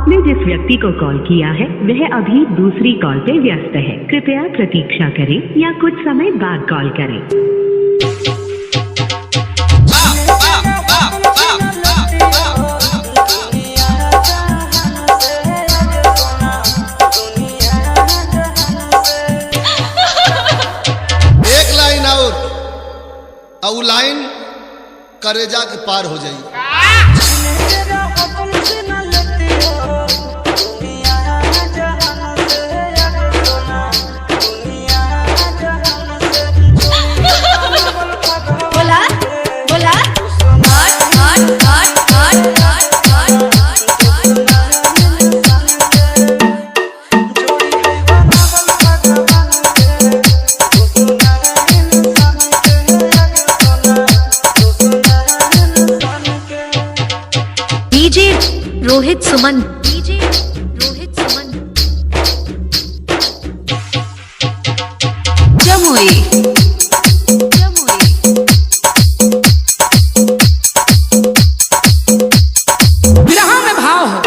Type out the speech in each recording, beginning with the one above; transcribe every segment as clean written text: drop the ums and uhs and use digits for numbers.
आपने जिस व्यक्ति को कॉल किया है वह अभी दूसरी कॉल पे व्यस्त है। कृपया प्रतीक्षा करें या कुछ समय बाद कॉल करें। एक लाइन और लाइन करेजा के पार हो जाएगी। डीजे रोहित सुमन, डीजे रोहित सुमन, जमुई जमुई। विरह में भाव है।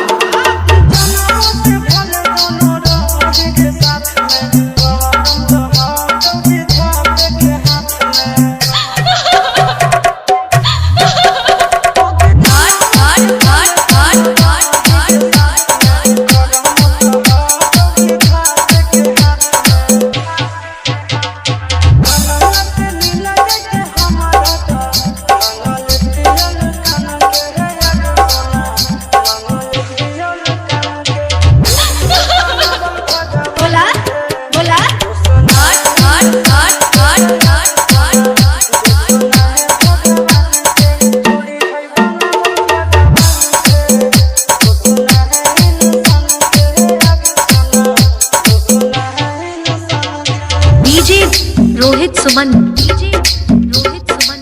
डीजे रोहित सुमन, डीजे रोहित सुमन,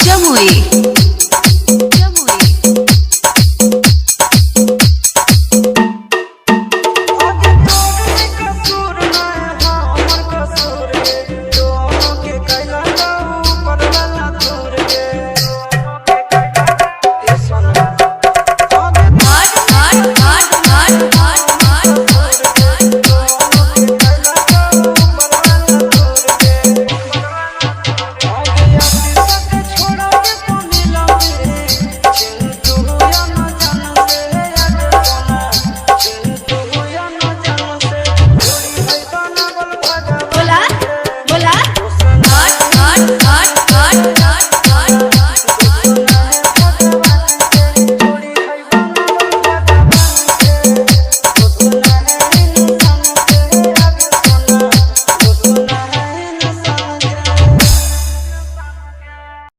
जमुई।